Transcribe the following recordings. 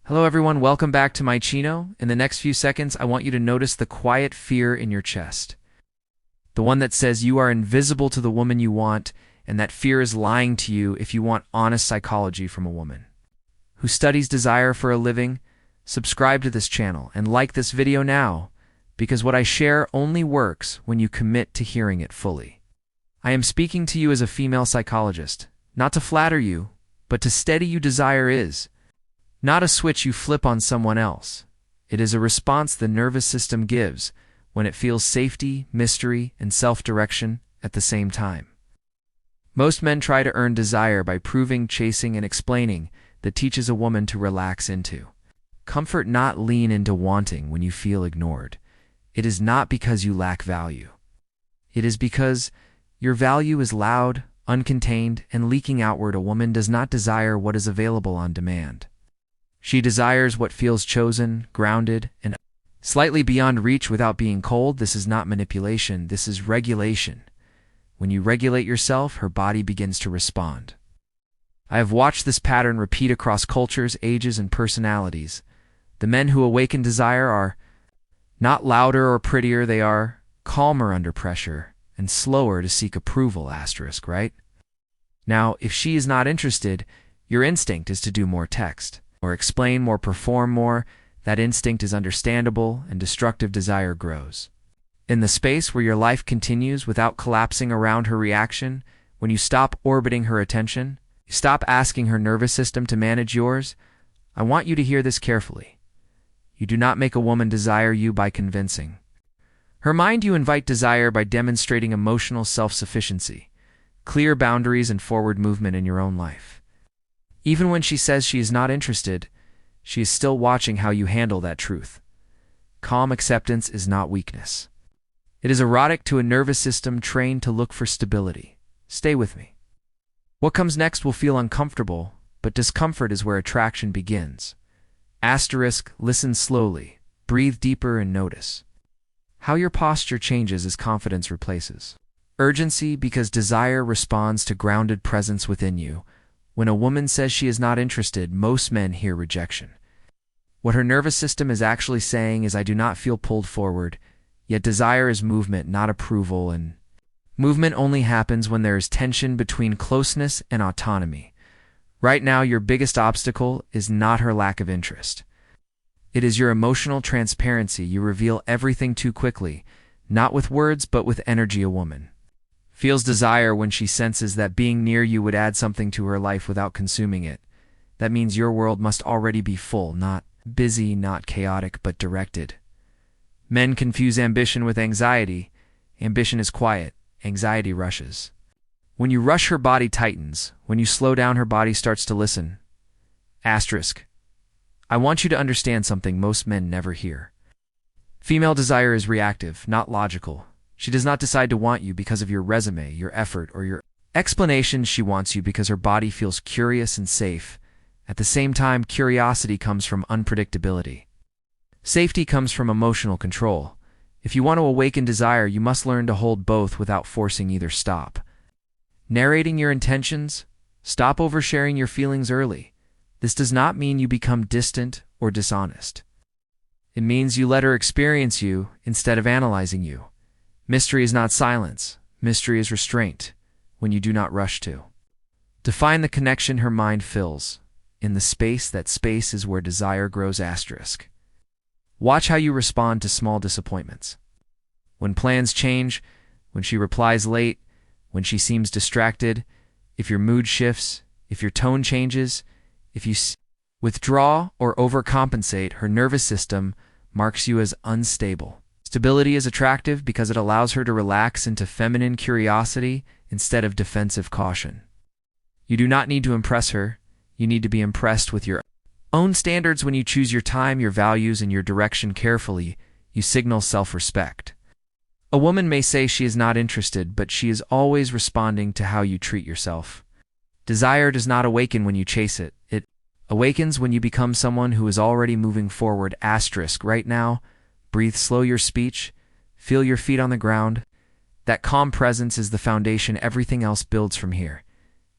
Hello everyone, welcome back to my chino. In the next few seconds, I want you to notice the quiet fear in your chest. The one that says you are invisible to the woman you want, and that fear is lying to you if you want honest psychology from a woman. Who studies desire for a living? Subscribe to this channel and like this video now, because what I share only works when you commit to hearing it fully. I am speaking to you as a female psychologist, not to flatter you, but to steady you desire is. Not a switch you flip on someone else. It is a response the nervous system gives when it feels safety, mystery, and self-direction at the same time. Most men try to earn desire by proving, chasing, and explaining that teaches a woman to relax into. Comfort, not lean into wanting when you feel ignored. It is not because you lack value. It is because your value is loud, uncontained, and leaking outward. A woman does not desire what is available on demand. She desires what feels chosen, grounded, and slightly beyond reach without being cold. This is not manipulation, this is regulation. When you regulate yourself, her body begins to respond. I have watched this pattern repeat across cultures, ages, and personalities. The men who awaken desire are not louder or prettier, they are calmer under pressure and slower to seek approval, right? Now, if she is not interested, your instinct is to do more text, or explain more, perform more. That instinct is understandable, and destructive desire grows. In the space where your life continues without collapsing around her reaction, when you stop orbiting her attention, you stop asking her nervous system to manage yours, I want you to hear this carefully. You do not make a woman desire you by convincing her mind. You invite desire by demonstrating emotional self-sufficiency, clear boundaries, and forward movement in your own life. Even when she says she is not interested, she is still watching how you handle that truth. Calm acceptance is not weakness. It is erotic to a nervous system trained to look for stability. Stay with me. What comes next will feel uncomfortable, but discomfort is where attraction begins. Listen slowly, breathe deeper, and notice how your posture changes as confidence replaces urgency, because desire responds to grounded presence within you. When a woman says she is not interested, most men hear rejection. What her nervous system is actually saying is, I do not feel pulled forward. Yet desire is movement, not approval, and movement only happens when there is tension between closeness and autonomy. Right now, your biggest obstacle is not her lack of interest. It is your emotional transparency. You reveal everything too quickly, not with words, but with energy. A woman feels desire when she senses that being near you would add something to her life without consuming it. That means your world must already be full, not busy, not chaotic, but directed. Men confuse ambition with anxiety. Ambition is quiet, anxiety rushes. When you rush, her body tightens. When you slow down, her body starts to listen. I want you to understand something most men never hear. Female desire is reactive, not logical. She does not decide to want you because of your resume, your effort, or your explanations. She wants you because her body feels curious and safe. At the same time, curiosity comes from unpredictability. Safety comes from emotional control. If you want to awaken desire, you must learn to hold both without forcing either. Stop narrating your intentions. Stop oversharing your feelings early. This does not mean you become distant or dishonest. It means you let her experience you instead of analyzing you. Mystery is not silence. Mystery is restraint, when you do not rush to define the connection her mind fills. In the space, that space is where desire grows. Watch how you respond to small disappointments. When plans change, when she replies late, when she seems distracted, if your mood shifts, if your tone changes, if you withdraw or overcompensate, her nervous system marks you as unstable. Stability is attractive because it allows her to relax into feminine curiosity instead of defensive caution. You do not need to impress her. You need to be impressed with your own standards. When you choose your time, your values, and your direction carefully, you signal self-respect. A woman may say she is not interested, but she is always responding to how you treat yourself. Desire does not awaken when you chase it. It awakens when you become someone who is already moving forward. Right now, breathe slow your speech. Feel your feet on the ground. That calm presence is the foundation. Everything else builds from here.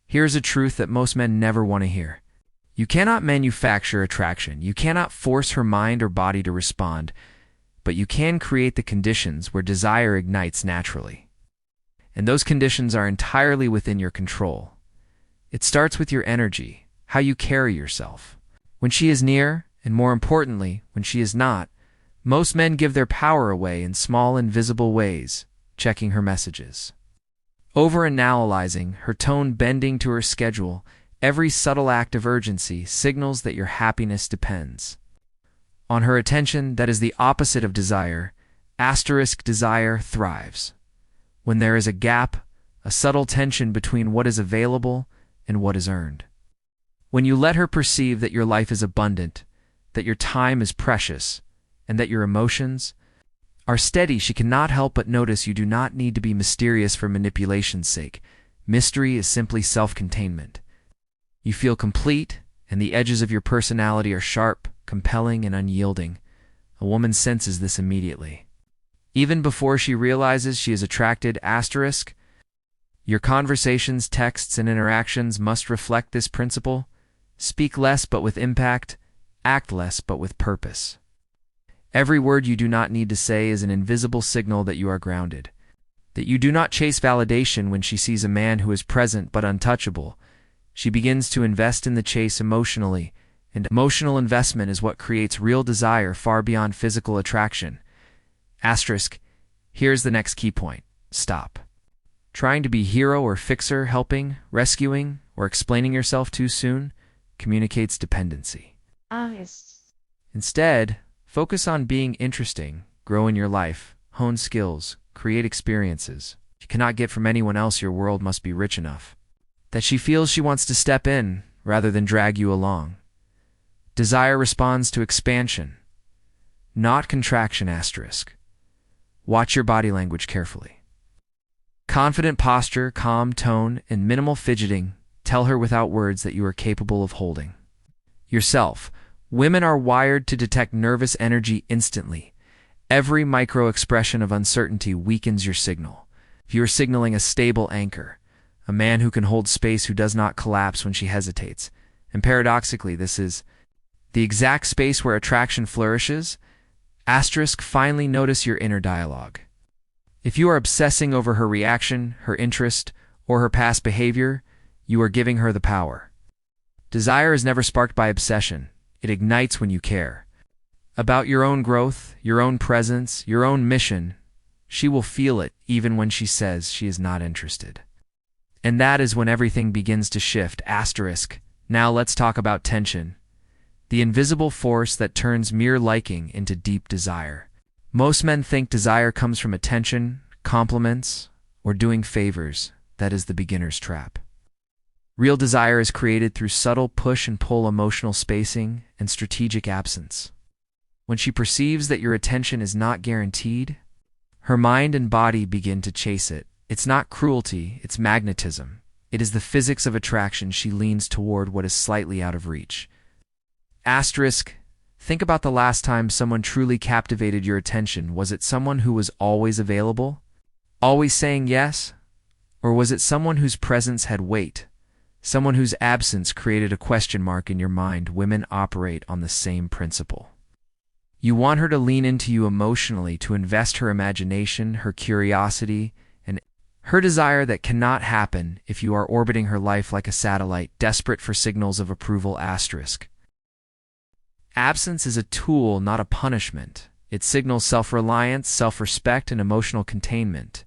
Here's a truth that most men never want to hear. You cannot manufacture attraction. You cannot force her mind or body to respond, but you can create the conditions where desire ignites naturally. And those conditions are entirely within your control. It starts with your energy, how you carry yourself. When she is near, and more importantly, when she is not, most men give their power away in small, invisible ways, checking her messages. Overanalyzing, her tone bending to her schedule, every subtle act of urgency signals that your happiness depends on her attention. That is the opposite of desire. Desire thrives when there is a gap, a subtle tension between what is available and what is earned. When you let her perceive that your life is abundant, that your time is precious, and that your emotions are steady, she cannot help but notice you do not need to be mysterious for manipulation's sake. Mystery is simply self-containment. You feel complete, and the edges of your personality are sharp, compelling, and unyielding. A woman senses this immediately. Even before she realizes she is attracted. Your conversations, texts, and interactions must reflect this principle. Speak less but with impact, act less but with purpose. Every word you do not need to say is an invisible signal that you are grounded, that you do not chase validation. When she sees a man who is present but untouchable, she begins to invest in the chase emotionally, and emotional investment is what creates real desire far beyond physical attraction. Here's the next key point. Stop trying to be hero or fixer. Helping, rescuing, or explaining yourself too soon communicates dependency. Yes. Instead, focus on being interesting, grow in your life, hone skills, create experiences you cannot get from anyone else. Your world must be rich enough that she feels she wants to step in rather than drag you along. Desire responds to expansion, not contraction. Watch your body language carefully. Confident posture, calm tone, and minimal fidgeting tell her without words that you are capable of holding yourself. Women are wired to detect nervous energy instantly. Every micro-expression of uncertainty weakens your signal. If you are signaling a stable anchor, a man who can hold space, who does not collapse when she hesitates, and paradoxically, this is the exact space where attraction flourishes. Finally notice your inner dialogue. If you are obsessing over her reaction, her interest, or her past behavior, you are giving her the power. Desire is never sparked by obsession. It ignites when you care about your own growth, your own presence, your own mission. She will feel it even when she says she is not interested. And that is when everything begins to shift. Now let's talk about tension, the invisible force that turns mere liking into deep desire. Most men think desire comes from attention, compliments, or doing favors. That is the beginner's trap. Real desire is created through subtle push and pull, emotional spacing, and strategic absence. When she perceives that your attention is not guaranteed, her mind and body begin to chase it. It's not cruelty, it's magnetism. It is the physics of attraction. She leans toward what is slightly out of reach. Think about the last time someone truly captivated your attention. Was it someone who was always available, always saying yes? Or was it someone whose presence had weight, someone whose absence created a question mark in your mind? Women operate on the same principle. You want her to lean into you emotionally, to invest her imagination, her curiosity, and her desire. That cannot happen if you are orbiting her life like a satellite, desperate for signals of approval. Absence is a tool, not a punishment. It signals self-reliance, self-respect, and emotional containment.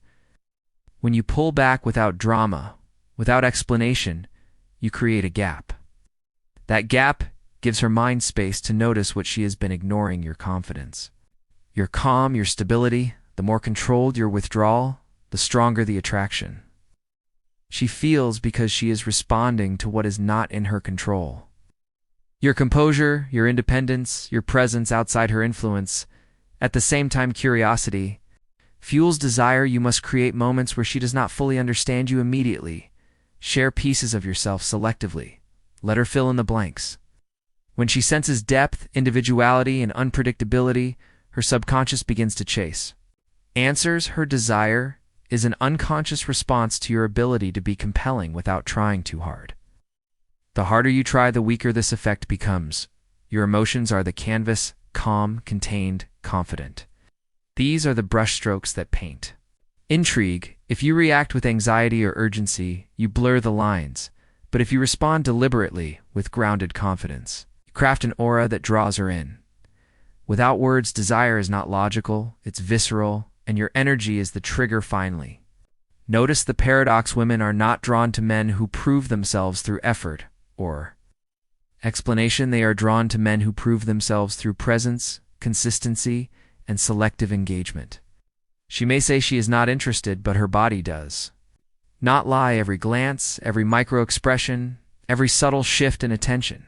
When you pull back without drama, without explanation, you create a gap. That gap gives her mind space to notice what she has been ignoring: your confidence, your calm, your stability. The more controlled your withdrawal, the stronger the attraction. She feels because she is responding to what is not in her control. Your composure, your independence, your presence outside her influence. At the same time, curiosity fuels desire. You must create moments where she does not fully understand you immediately. Share pieces of yourself selectively. Let her fill in the blanks. When she senses depth, individuality, and unpredictability, her subconscious begins to chase answers. Her desire is an unconscious response to your ability to be compelling without trying too hard. The harder you try, the weaker this effect becomes. Your emotions are the canvas, calm, contained, confident. These are the brushstrokes that paint. Intrigue: if you react with anxiety or urgency, you blur the lines. But if you respond deliberately, with grounded confidence, you craft an aura that draws her in. Without words, desire is not logical, it's visceral, and your energy is the trigger finally. Notice the paradox: women are not drawn to men who prove themselves through effort or explanation. They are drawn to men who prove themselves through presence, consistency, and selective engagement. She may say she is not interested, but her body does not lie. Every glance, every micro-expression, every subtle shift in attention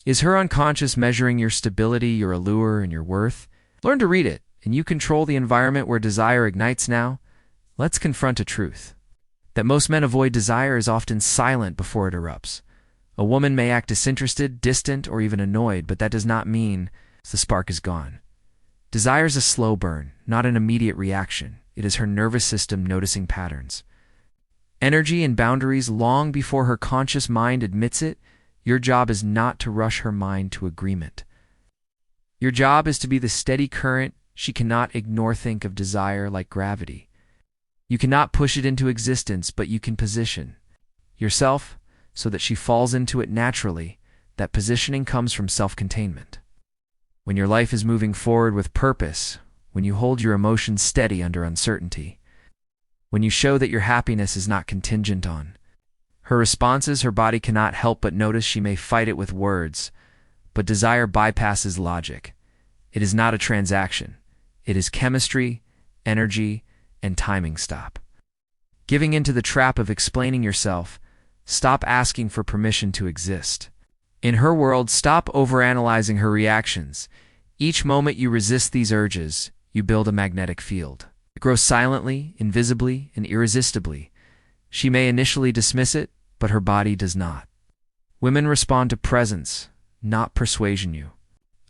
is her unconscious measuring your stability, your allure, and your worth. Learn to read it, and you control the environment where desire ignites. Now, let's confront a truth. That most men avoid desire is often silent before it erupts. A woman may act disinterested, distant, or even annoyed, but that does not mean the spark is gone. Desire is a slow burn, not an immediate reaction. It is her nervous system noticing patterns, energy, and boundaries long before her conscious mind admits it. Your job is not to rush her mind to agreement. Your job is to be the steady current she cannot ignore. Think of desire like gravity. You cannot push it into existence, but you can position yourself so that she falls into it naturally. That positioning comes from self-containment. When your life is moving forward with purpose, when you hold your emotions steady under uncertainty, when you show that your happiness is not contingent on her responses, her body cannot help but notice. She may fight it with words, but desire bypasses logic. It is not a transaction. It is chemistry, energy, and timing. Stop giving into the trap of explaining yourself. Stop asking for permission to exist. In her world, stop overanalyzing her reactions. Each moment you resist these urges, you build a magnetic field. It grows silently, invisibly, and irresistibly. She may initially dismiss it, but her body does not. Women respond to presence, not persuasion. You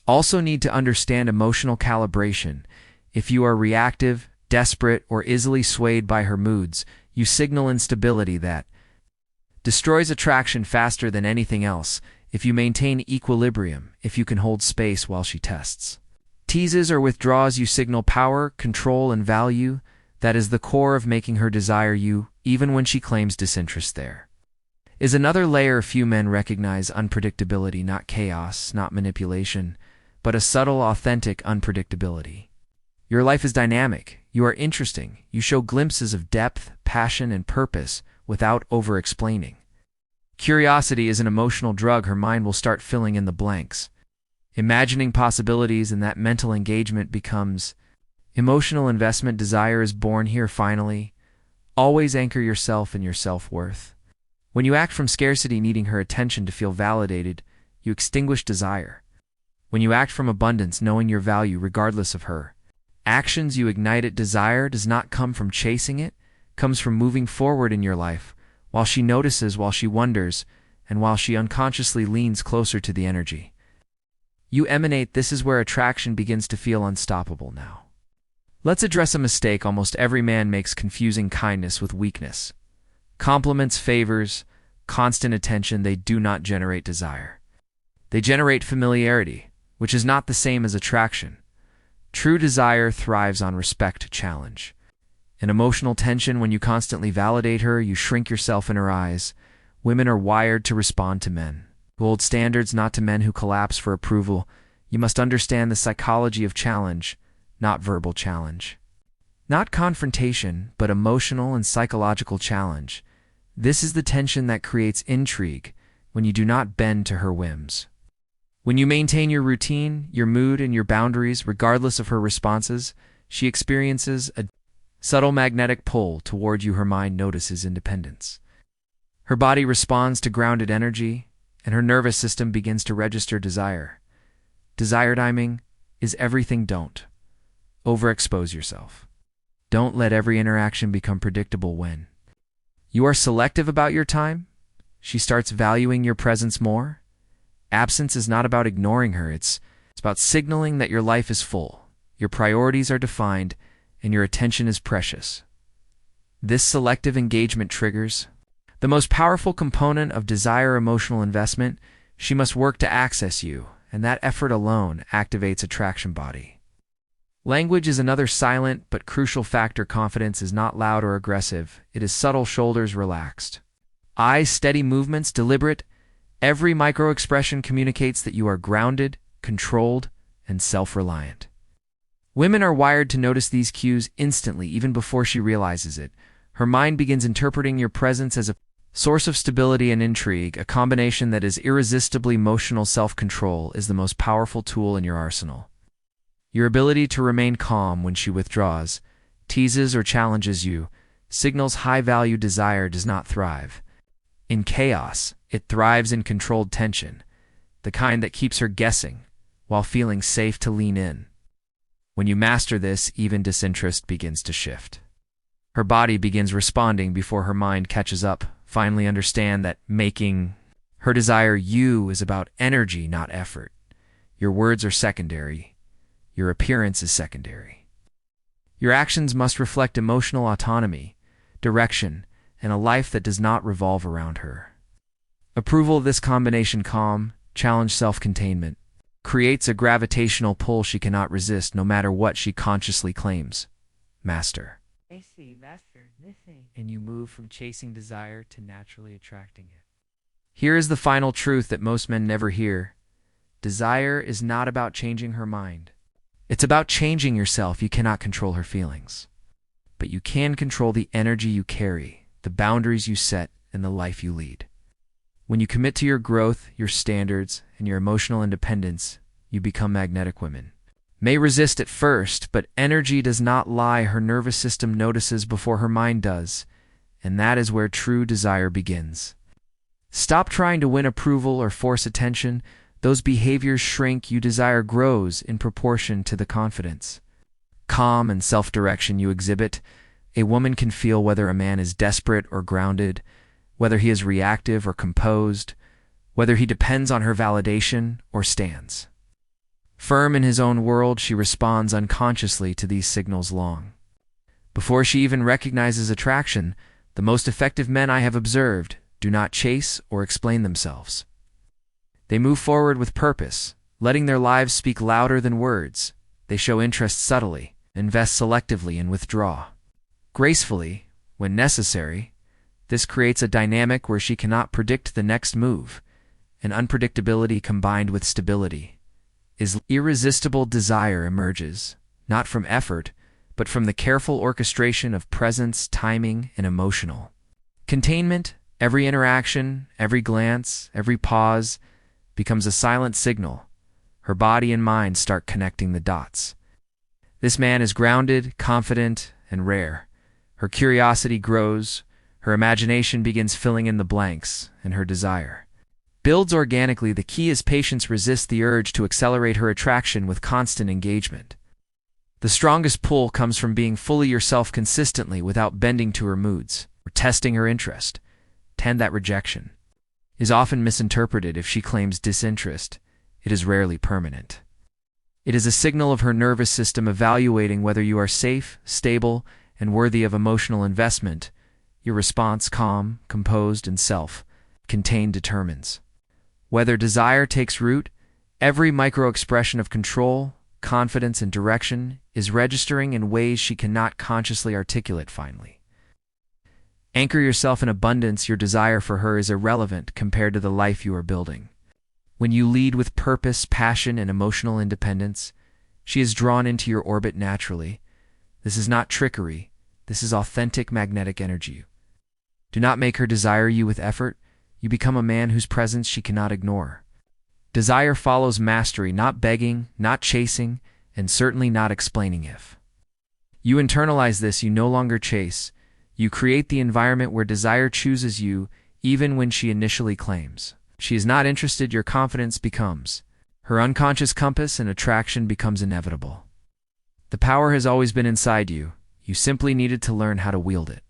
also need to understand emotional calibration. If you are reactive, desperate, or easily swayed by her moods, you signal instability that destroys attraction faster than anything else. If you maintain equilibrium, if you can hold space while she teases or withdraws, you signal power, control, and value. That is the core of making her desire you, even when she claims disinterest. There is another layer few men recognize: unpredictability, not chaos, not manipulation, but a subtle, authentic unpredictability. Your life is dynamic. You are interesting. You show glimpses of depth, passion, and purpose without over-explaining. Curiosity is an emotional drug. Her mind will start filling in the blanks, imagining possibilities, and that mental engagement becomes emotional investment. Desire is born here. Finally, always anchor yourself in your self-worth. When you act from scarcity, needing her attention to feel validated, you extinguish desire. When you act from abundance, knowing your value regardless of her actions, you ignite it. Desire does not come from chasing, it comes from moving forward in your life, while she notices, while she wonders, and while she unconsciously leans closer to the energy you emanate. This is where attraction begins to feel unstoppable. Now, let's address a mistake almost every man makes: confusing kindness with weakness. Compliments, favors, constant attention, they do not generate desire. They generate familiarity, which is not the same as attraction. True desire thrives on respect, challenge, and emotional tension. When you constantly validate her, you shrink yourself in her eyes. Women are wired to respond to men who hold standards, not to men who collapse for approval. You must understand the psychology of challenge, not verbal challenge. Not confrontation, but emotional and psychological challenge. This is the tension that creates intrigue when you do not bend to her whims. When you maintain your routine, your mood, and your boundaries, regardless of her responses, she experiences a subtle magnetic pull toward you. Her mind notices independence. Her body responds to grounded energy, and her nervous system begins to register desire. Desire timing is everything. Don't overexpose yourself. Don't let every interaction become predictable. When you are selective about your time, she starts valuing your presence more. Absence is not about ignoring her. It's about signaling that your life is full, your priorities are defined, and your attention is precious. This selective engagement triggers The most powerful component of desire emotional investment, she must work to access you, and that effort alone activates attraction body. Language is another silent but crucial factor. Confidence is not loud or aggressive. It is subtle, shoulders relaxed. Eyes steady, movements deliberate. Every micro-expression communicates that you are grounded, controlled, and self-reliant. Women are wired to notice these cues instantly, even before she realizes it. Her mind begins interpreting your presence as a source of stability and intrigue. A combination that is irresistibly emotional. Self-control is the most powerful tool in your arsenal. Your ability to remain calm when she withdraws, teases, or challenges you signals high-value. Desire does not thrive in chaos. It thrives in controlled tension, the kind that keeps her guessing while feeling safe to lean in. When you master this, even disinterest begins to shift. Her body begins responding before her mind catches up. Finally understand that making her desire you is about energy, not effort. Your words are secondary. Your appearance is secondary. Your actions must reflect emotional autonomy, direction, and a life that does not revolve around her. Approval of this combination, calm, challenge, self-containment, creates a gravitational pull she cannot resist, no matter what she consciously claims. Master. And you move from chasing desire to naturally attracting it. Here is the final truth that most men never hear. Desire is not about changing her mind. It's about changing yourself. You cannot control her feelings, but you can control the energy you carry, the boundaries you set, and the life you lead. When you commit to your growth, your standards, and your emotional independence, you become magnetic. Women may resist at first, but energy does not lie. Her nervous system notices before her mind does, and that is where true desire begins. Stop trying to win approval or force attention. Those behaviors shrink. You desire grows in proportion to the confidence, calm, and self-direction you exhibit. A woman can feel whether a man is desperate or grounded, whether he is reactive or composed, whether he depends on her validation or stands firm in his own world. She responds unconsciously to these signals long before she even recognizes attraction. The most effective men I have observed do not chase or explain themselves. They move forward with purpose, letting their lives speak louder than words. They show interest subtly, invest selectively, and withdraw gracefully when necessary. This creates a dynamic where she cannot predict the next move, and unpredictability combined with stability is irresistible. Desire emerges, not from effort, but from the careful orchestration of presence, timing, and emotional containment. Every interaction, every glance, every pause becomes a silent signal. Her body and mind start connecting the dots. This man is grounded, confident, and rare. Her curiosity grows, her imagination begins filling in the blanks, and her desire builds organically. The key is patience. Resist the urge to accelerate her attraction with constant engagement. The strongest pull comes from being fully yourself consistently without bending to her moods or testing her interest. Tend that rejection is often misinterpreted. If she claims disinterest, it is rarely permanent. It is a signal of her nervous system evaluating whether you are safe, stable, and worthy of emotional investment. Your response, calm, composed, and self-contained, determines whether desire takes root. Every micro-expression of control, confidence, and direction is registering in ways she cannot consciously articulate. Finally, anchor yourself in abundance. Your desire for her is irrelevant compared to the life you are building. When you lead with purpose, passion, and emotional independence, she is drawn into your orbit naturally. This is not trickery. This is authentic magnetic energy. Do not make her desire you with effort. You become a man whose presence she cannot ignore. Desire follows mastery, not begging, not chasing, and certainly not explaining. If you internalize this, you no longer chase. You create the environment where desire chooses you, even when she initially claims she is not interested. Your confidence becomes her unconscious compass, and attraction becomes inevitable. The power has always been inside you. You simply needed to learn how to wield it.